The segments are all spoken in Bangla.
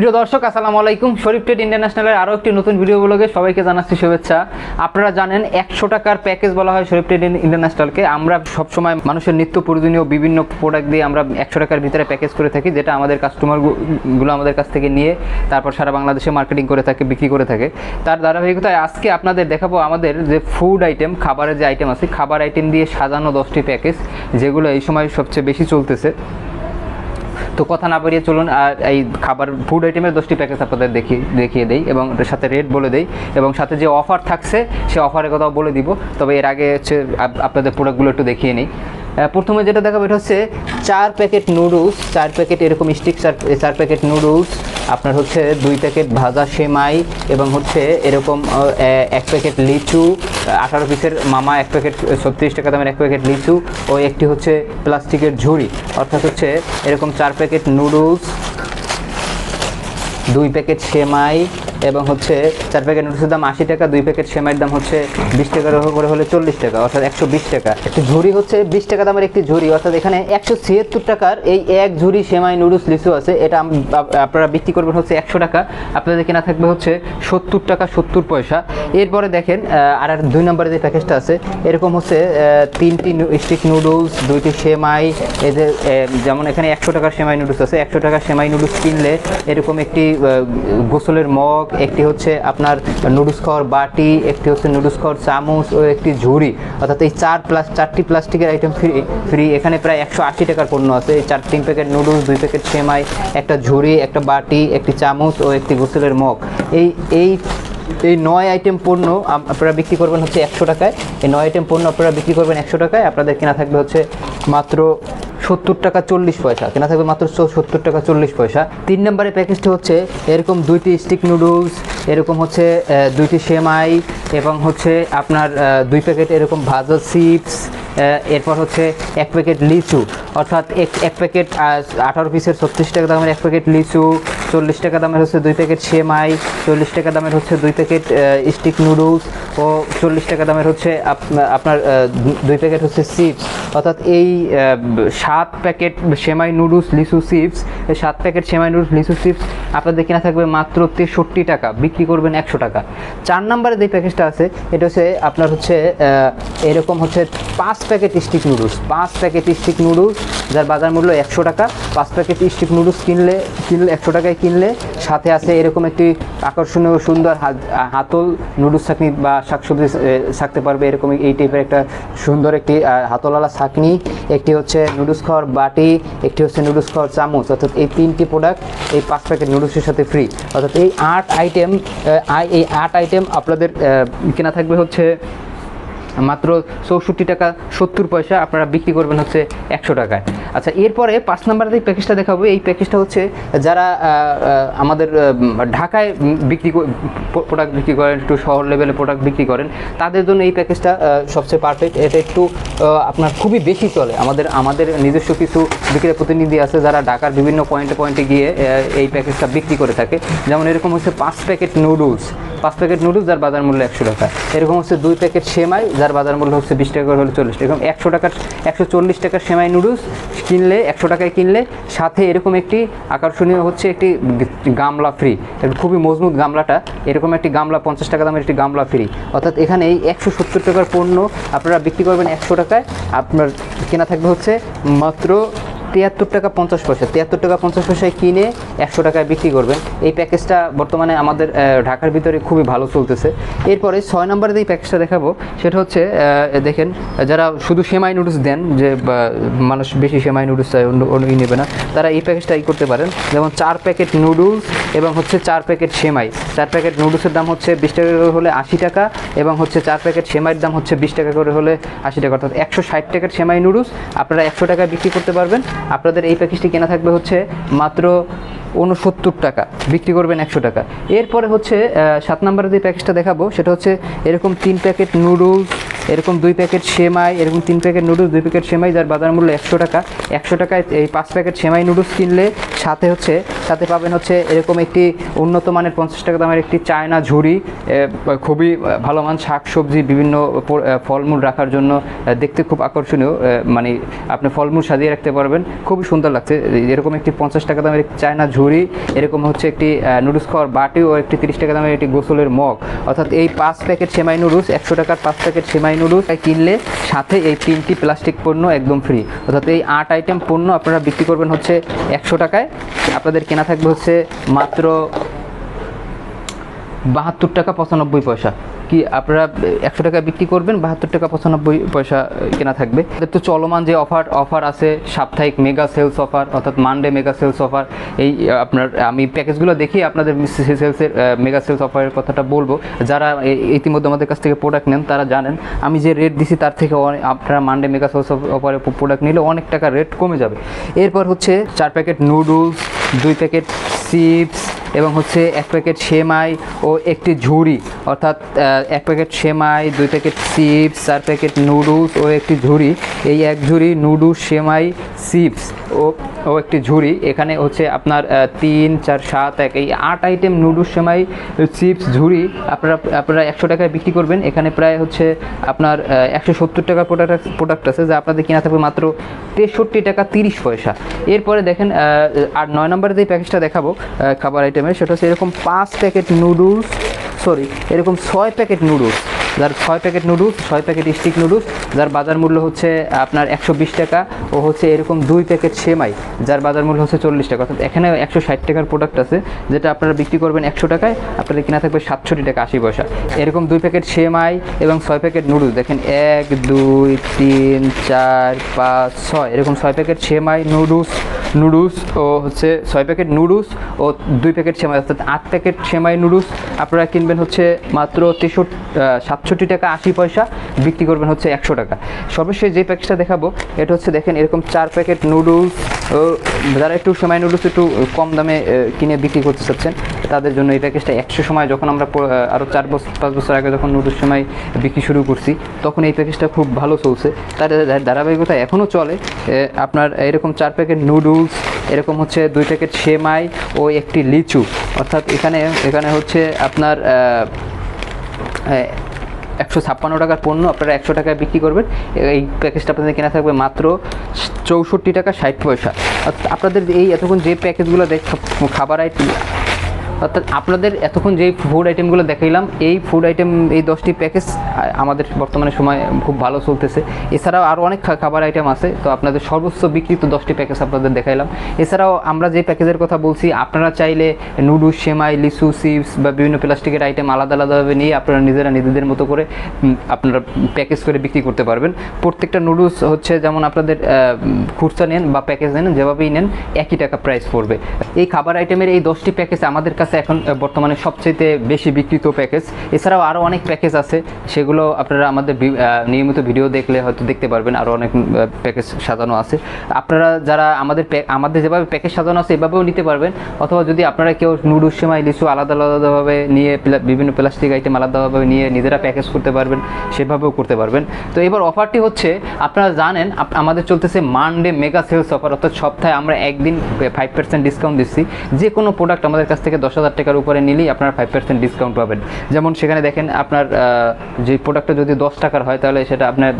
প্রিয় দর্শক আসসালামু আলাইকুম। শরীফ ট্রেড ইন্টারন্যাশনালের আরও একটি নতুন ভিডিও ব্লগে সবাইকে জানাচ্ছি শুভেচ্ছা। আপনারা জানেন 100 টাকার প্যাকেজ বলা হয় শরীফ ট্রেড ইন্টারন্যাশনালকে। আমরা সবসময় মানুষের নিত্য প্রয়োজনীয় বিভিন্ন প্রোডাক্ট দিয়ে আমরা 100 টাকার ভিতরে প্যাকেজ করে থাকি, যেটা আমাদের কাস্টমারগুলো আমাদের কাছ থেকে নিয়ে তারপর সারা বাংলাদেশে মার্কেটিং করে থাকে, বিক্রি করে থাকে। তার ধারাবাহিকতায় আজকে আপনাদের দেখাবো আমাদের যে ফুড আইটেম, খাবারের যে আইটেম আছে, খাবার আইটেম দিয়ে সাজানো 10টি প্যাকেজ, যেগুলো এই সময় সবচেয়ে বেশি চলতেছে। তো কথা না বাড়িয়ে চলুন আর এই খাবার ফুড আইটেমের 10টি প্যাকেজ আপনাদের দেখিয়ে দেই এবং এর সাথে রেট বলে দেই এবং সাথে যে অফার থাকছে সে অফারের কথাও বলে দিব। তবে এর আগে হচ্ছে আপনাদের প্রোডাক্টগুলো একটু দেখিয়ে নিই। প্রথমে যেটা দেখাবো এটা হচ্ছে 4 প্যাকেট নুডলস, 4 প্যাকেট এরকম স্টিক, 4 প্যাকেট নুডলস, আপনার হচ্ছে 2 প্যাকেট ভাজা সেমাই এবং হচ্ছে এরকম 1 প্যাকেট লিচু, 18 পিসের মামা 1 প্যাকেট 36 টাকা দামের 1 প্যাকেট লিচু ও একটি হচ্ছে প্লাস্টিকের ঝুড়ি। অর্থাৎ হচ্ছে এরকম 4 প্যাকেট নুডলস, 2 প্যাকেট সেমাই এবং হচ্ছে 4 প্যাকেট নুডলসের দাম 80 টাকা, 2 প্যাকেট সেমাইয়ের দাম হচ্ছে 20 টাকা করে হলে 40 টাকা, অর্থাৎ 120 টাকা। একটি ঝুড়ি হচ্ছে 20 টাকা দামের একটি ঝুড়ি, অর্থাৎ এখানে 176 টাকার এই এক ঝুড়ি সেমাই নুডলস লিচু আছে। এটা আপনারা বিক্রি করবেন হচ্ছে 100 টাকা, আপনাদের কেনা থাকবে হচ্ছে 70 টাকা 70 পয়সা। এরপরে দেখেন আর 2 নম্বরে যে প্যাকেজটা আছে এরকম হচ্ছে 3টি স্টিক নুডলস, 2টি সেমাই, এদের যেমন এখানে 100 টাকার সেমাই নুডলস আছে। 100 টাকার সেমাই নুডলস কিনলে এরকম একটি গোসলের মগ, একটি হচ্ছে আপনার নুডলস খাওয়ার বাটি, একটি হচ্ছে নুডলস খাওয়ার চামচ ও একটি ঝুড়ি, অর্থাৎ এই 4টি প্লাস্টিকের আইটেম ফ্রি। এখানে প্রায় 180 টাকার পণ্য আছে। এই 3 প্যাকেট নুডলস, 2 প্যাকেট সেমাই, একটা ঝুড়ি, একটা বাটি, একটি চামচ ও একটি গোসলের মগ। এই 9 আইটেম পণ্য আপনারা বিক্রি করবেন হচ্ছে 100 টাকায়। এই 9 আইটেম পণ্য আপনারা বিক্রি করবেন 100 টাকায়, আপনাদের কেনা থাকবে হচ্ছে মাত্র 70 টাকা 40 পয়সা, কেনা থাকবে মাত্র 70 টাকা 40 পয়সা। 3 নম্বরের প্যাকেজটি হচ্ছে এরকম 2টি স্টিক নুডলস, এরকম হচ্ছে 2টি সেমাই এবং হচ্ছে আপনার 2 প্যাকেট এরকম ভাজা চিপস, এরপর হচ্ছে 1 প্যাকেট লিচু, অর্থাৎ 1 প্যাকেট 18 পিসের 36 টাকা দামের 1 প্যাকেট লিচু, 40 টাকা দামের হচ্ছে 2 প্যাকেট সেমাই, 40 টাকা দামের হচ্ছে 2 প্যাকেট স্টিক নুডলস ও 40 টাকা দামের হচ্ছে আপনার 2 প্যাকেট হচ্ছে চিপস। অর্থাৎ এই 7 প্যাকেট সেমাই নুডলস লিচু চিপস, এই 7 প্যাকেট সেমাই নুডলস লিচু চিপস আপনাদের কেনা থাকবে মাত্র 63 টাকা, বিক্রি করবেন 100 টাকা। 4 নম্বরে যে প্যাকেজটা আছে এটা হচ্ছে আপনার হচ্ছে এরকম হচ্ছে 5 packet stick noodles, 5 packet stick noodles যার বাজার মূল্য 100 টাকা। 5 প্যাকেট স্টিক নুডলস কিনলে 100 টাকায় কিনলে সাথে আছে এরকম একটি আকর্ষণীয় সুন্দর হাতল নুডলস ছাঁকনি বা শাকসবজি ছাঁকতে পারবে, এরকম এই টাইপের একটা সুন্দর একটি হাতলওয়ালা ছাঁকনি, একটি হচ্ছে নুডলস খাওয়ার বাটি, একটি হচ্ছে নুডলস খাওয়ার চামচ। অর্থাৎ এই 3টি প্রোডাক্ট এই 5 প্যাকেট নুডলসের সাথে ফ্রি। অর্থাৎ এই 8 আইটেম আপনাদের কেনা থাকবে হচ্ছে মাত্র 64 টাকা 70 পয়সা, আপনারা বিক্রি করবেন হচ্ছে 100 টাকায়। আচ্ছা, এরপরে 5 নম্বরের এই প্যাকেজটা দেখাবো। এই প্যাকেজটা হচ্ছে যারা আমাদের ঢাকায় প্রোডাক্ট বিক্রি করেন, একটু শহর লেভেলে প্রোডাক্ট বিক্রি করেন, তাদের জন্য এই প্যাকেজটা সবচেয়ে পারফেক্ট। এটা একটু আপনার খুবই বেশি চলে। আমাদের নিজস্ব কিছু বিক্রয় প্রতিনিধি আছে যারা ঢাকার বিভিন্ন পয়েন্টে গিয়ে এই প্যাকেজটা বিক্রি করে থাকে। যেমন এরকম হচ্ছে 5 প্যাকেট নুডলস যার বাজার মূল্য 100 টাকা। এরকম হচ্ছে 2 প্যাকেট সেমাই যার বাজার মূল্য হচ্ছে 20 টাকা হলে 40 টাকা। এরকম 140 টাকার সেমাই নুডলস কিনলে 100 টাকায় কিনলে সাথে এরকম একটি আকর্ষণীয় হচ্ছে একটি গামলা ফ্রি, খুবই মজবুত গামলাটা, এরকম একটি গামলা 50 টাকা দামের একটি গামলা ফ্রি। অর্থাৎ এখানে এই 170 টাকার পণ্য আপনারা বিক্রি করবেন 100 টাকায়, আপনার কেনা থাকবে হচ্ছে মাত্র 73 টাকা 50 পয়সা। 73 টাকা 50 পয়সায় কিনে 100 টাকায় বিক্রি করবেন। এই প্যাকেজটা বর্তমানে আমাদের ঢাকার ভিতরে খুবই ভালো চলতেছে। এরপরে 6 নম্বরে যে প্যাকেজটা দেখাবো সেটা হচ্ছে দেখেন, যারা শুধু সেমাই নুডলস দেন, যে মানুষ বেশি সেমাই নুডলস চায়, অন্য নেবে না, তারা এই প্যাকেজটা করতে পারেন। যেমন 4 প্যাকেট নুডলস এবং হচ্ছে 4 প্যাকেট সেমাই। 4 প্যাকেট নুডলসের দাম হচ্ছে 20 টাকা করে হলে 80 টাকা এবং হচ্ছে 4 প্যাকেট সেমাইয়ের দাম হচ্ছে 20 টাকা করে হলে 80 টাকা, অর্থাৎ 160 টাকার সেমাই নুডলস আপনারা 100 টাকায় বিক্রি করতে পারবেন। আপনাদের এই প্যাকেজটি কেনা থাকবে হচ্ছে মাত্র 69 টাকা, বিক্রি করবেন 100 টাকা। এরপরে হচ্ছে 7 নম্বরের যে প্যাকেজটা দেখাবো সেটা হচ্ছে এরকম 3 প্যাকেট নুডলস, এরকম 2 প্যাকেট সেমাই, এরকম 3 প্যাকেট নুডলস, 2 প্যাকেট সেমাই যার বাজার মূল্য 100 টাকা। 100 টাকায় এই 5 প্যাকেট সেমাই নুডলস কিনলে সাথে পাবেন হচ্ছে এরকম একটি উন্নত মানের 50 টাকা দামের একটি চায়না ঝুড়ি, খুবই ভালো মান শাকসবজি বিভিন্ন ফলমূল রাখার জন্য, দেখতে খুব আকর্ষণীয়, মানে আপনি ফলমূল সাজিয়ে রাখতে পারবেন, খুবই সুন্দর লাগছে। এরকম একটি 50 টাকা দামের একটি চায়না ঝুড়ি, এরকম হচ্ছে একটি নুডলস খাওয়ার বাটি ও একটি 30 টাকা দামের একটি গোসলের মগ। অর্থাৎ এই 5 প্যাকেট সেমাই নুডলস, 100 টাকার 5 প্যাকেট সেমাই নুডলস কিনলে সাথে এই 3টি প্লাস্টিক পণ্য একদম ফ্রি। অর্থাৎ এই 8 আইটেম পণ্য আপনারা বিক্রি করবেন হচ্ছে 100 টাকায়, আপনাদের কেনা থাকবে হচ্ছে মাত্র 72 টাকা 95 পয়সা। কি আপনারা 100 টাকা বিক্রি করবেন, 72 টাকা 95 পয়সা কেনা থাকবে। তো চলমান যে অফার আছে সাপ্তাহিক মেগা সেলস অফার, অর্থাৎ মানডে মেগা সেলস অফার, এই আপনার আমি প্যাকেজগুলো দেখি আপনাদের সেলসের মেগা সেলস অফারের কথাটা বলবো। যারা ইতিমধ্যে আমাদের কাছ থেকে প্রোডাক্ট নেন তারা জানেন আমি যে রেট দিছি তার থেকে আপনারা মানডে মেগা সেলস অফারে প্রোডাক্ট নিলে অনেক টাকা রেট কমে যাবে। এরপর হচ্ছে 4 প্যাকেট নুডলস, 2 প্যাকেট চিপস এবং হচ্ছে 1 প্যাকেট সেমাই ও একটি ঝুড়ি, অর্থাৎ 1 প্যাকেট সেমাই, 2 প্যাকেট চিপস, 4 প্যাকেট নুডলস ও একটি ঝুড়ি। এই 1 ঝুড়ি নুডলস, সেমাই, চিপস ও একটি ঝুড়ি, এখানে হচ্ছে আপনার 3, 4, 7, 1 এই 8 আইটেম নুডলস, সেমাই, চিপস, ঝুড়ি আপনারা 100 টাকায় বিক্রি করবেন। এখানে প্রায় হচ্ছে আপনার 170 টাকার প্রোডাক্ট আছে যা আপনাদের কিনা থাকবে মাত্র 63 টাকা 30 পয়সা। এরপরে দেখেন আর 9 নম্বরে যে প্যাকেজটা দেখাবো খাবার আইটেমের, সেটা হচ্ছে এরকম 5 প্যাকেট নুডলস, এরকম 6 প্যাকেট নুডলস, যার 6 packet noodles, 6 packet stick noodles যার বাজার মূল্য হচ্ছে আপনার 120 টাকা, ও হচ্ছে এরকম 2 প্যাকেট সেমাই যার বাজার মূল্য হচ্ছে 40 টাকা। অর্থাৎ এখানে 160 টাকার প্রোডাক্ট আছে যেটা আপনারা বিক্রি করবেন 100 টাকায়, আপনাদের কিনা থাকবে 67 টাকা 80 পয়সা। এরকম 2 প্যাকেট সেমাই এবং 6 প্যাকেট নুডলস, দেখেন 1, 2, 3, 4, 5, 6 এরকম 6 প্যাকেট সেমাই নুডলস ও হচ্ছে 6 প্যাকেট নুডলস ও 2 প্যাকেট সেমাই, অর্থাৎ 8 প্যাকেট সেমাই নুডলস আপনারা কিনবেন হচ্ছে মাত্র 67 টাকা 80 পয়সা, বিক্রি করবেন হচ্ছে 100 টাকা। সর্বশেষ যে প্যাকেজটা দেখাবো এটা হচ্ছে দেখেন এরকম 4 প্যাকেট নুডলস, যারা একটু সেমাই নুডলস একটু কম দামে কিনে বিক্রি করতে চাচ্ছেন তাদের জন্য এই প্যাকেজটা। 100 সময় যখন আমরা আরও 4-5 বছর আগে যখন নুডলস সেমাই বিক্রি শুরু করছি তখন এই প্যাকেজটা খুব ভালো চলছে, তার ধারাবাহিকতা এখনও চলে। আপনার এরকম 4 প্যাকেট নুডলস, এরকম হচ্ছে 2 প্যাকেট সেমাই ও একটি লিচু, অর্থাৎ এখানে হচ্ছে আপনার 156 টাকার পণ্য আপনারা 100 টাকায় বিক্রি করবেন। এই প্যাকেজটা আপনাদের কেনা থাকবে মাত্র 64 টাকা 60 পয়সা। আপনাদের এই এতক্ষণ যে প্যাকেজগুলো খাবার আইটেম, অর্থাৎ আপনাদের এতক্ষণ যেই ফুড আইটেমগুলো দেখাইলাম এই ফুড আইটেম এই 10টি প্যাকেজ আমাদের বর্তমানে সময় খুব ভালো চলতেছে। এছাড়াও আরও অনেক খাবার আইটেম আছে, তো আপনাদের সর্বোচ্চ বিক্রিত 10টি প্যাকেজ আপনাদের দেখাইলাম। এছাড়াও আমরা যে প্যাকেজের কথা বলছি আপনারা চাইলে নুডলস, সেমাই, লিচু, চিপস বা বিভিন্ন প্লাস্টিকের আইটেম আলাদাভাবে নিয়ে আপনারা নিজেদের মতো করে আপনারা প্যাকেজ করে বিক্রি করতে পারবেন। প্রত্যেকটা নুডলস হচ্ছে যেমন আপনাদের খুচরা নেন বা প্যাকেজ নেন যেভাবেই নেন একই টাকা প্রাইস পড়বে। এই খাবার আইটেমের এই 10টি প্যাকেজ আমাদের কাছে এখন বর্তমানে সবচেয়ে বেশি বিক্রিত প্যাকেজ। এছাড়াও আরও অনেক প্যাকেজ আছে, সেগুলো আপনারা আমাদের নিয়মিত ভিডিও দেখলে হয়তো দেখতে পারবেন, আরও অনেক প্যাকেজ সাজানো আছে। আপনারা যারা আমাদের যেভাবে প্যাকেজ সাজানো আছে এভাবেও নিতে পারবেন, অথবা যদি আপনারা কেউ নুডলস, সেমাই, লিচু আলাদাভাবে নিয়ে বিভিন্ন প্লাস্টিক আইটেম আলাদাভাবে নিয়ে নিজেরা প্যাকেজ করতে পারবেন, সেভাবেও করতে পারবেন। তো এবার অফারটি হচ্ছে আপনারা জানেন আমাদের চলতেছে মানডে মেগা সেলস অফার, অর্থাৎ সপ্তাহে আমরা একদিন 5% ডিসকাউন্ট দিচ্ছি। যে কোনো প্রোডাক্ট আমাদের কাছ থেকে 10,000 টাকার উপরে নিলেই আপনারা 5% ডিসকাউন্ট পাবেন। যেমন সেখানে দেখেন আপনার যে প্রোডাক্টটা যদি 10 টাকার হয় তাহলে সেটা আপনার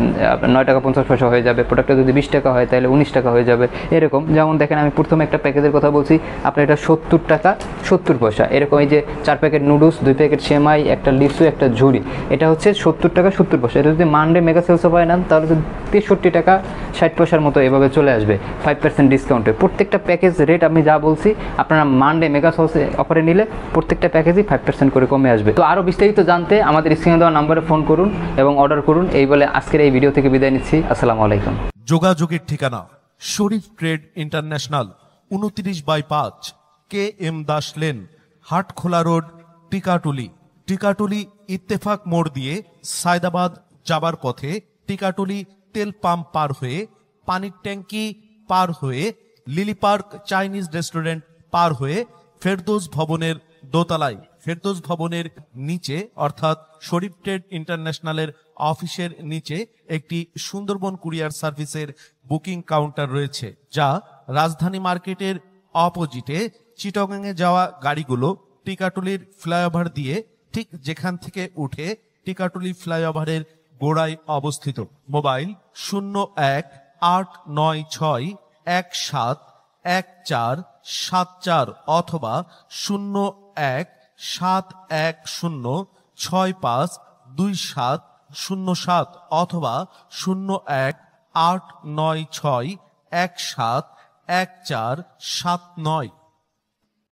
9 টাকা 50 পয়সা হয়ে যাবে, প্রোডাক্টটা যদি 20 টাকা হয় তাহলে 19 টাকা হয়ে যাবে, এরকম। যেমন দেখেন আমি প্রথমে একটা প্যাকেজের কথা বলছি, আপনার এটা 70 টাকা 70 পয়সা। এরকম এই যে 4 প্যাকেট নুডলস, 2 প্যাকেট সেমাই, একটা লিচু, একটা ঝুড়ি, এটা হচ্ছে 70 টাকা 70 পয়সা। এটা যদি মানডে মেগা সেলস অফারে নেন তাহলে 63 টাকা 60 পয়সার মতো এভাবে চলে আসবে 5% ডিসকাউন্টে। প্রত্যেকটা প্যাকেজ রেট আমি যা বলছি আপনারা মানডে মেগা সেলস অফারে নিলে প্রত্যেকটা প্যাকেজই 5% করে কমে আসবে। তো আরও বিস্তারিত জানতে আমাদের স্ক্রিনে দেওয়া নম্বরে ফোন করুন এবং অর্ডার করুন। এই বলে আজকের এই ভিডিও থেকে বিদায় নিচ্ছি। আসসালামু আলাইকুম। যোগাযোগের ঠিকানা Sharif trade international, 29/5 KM Das lane, Hatkhola road, Tikatuli Ittefaq মোড় দিয়ে সায়দাবাদ যাবার পথে, টিকাটুলি তেল পাম্প পার হয়ে, পানির ট্যাঙ্কি পার হয়ে, লিলি পার্ক চাইনিজ রেস্টুরেন্ট পার হয়ে ফেরদৌস ভবনের দোতলায়, ফেরদৌস ভবনের নিচে অর্থাৎ শরীফ ট্রেড ইন্টারন্যাশনালের অফিসের নিচে একটি সুন্দরবন কুরিয়ার সার্ভিসের বুকিং কাউন্টার রয়েছে, যা রাজধানী মার্কেটের অপোজিটে চিটাগংয়ে যাওয়া গাড়িগুলো টিকাটুলির ফ্লাইওভার দিয়ে ঠিক যেখান থেকে উঠে টিকাটুলি ফ্লাইওভারের গোড়ায় অবস্থিত। মোবাইল 01-896-171474 অথবা 01-710-652707 অথবা 01-896-171479।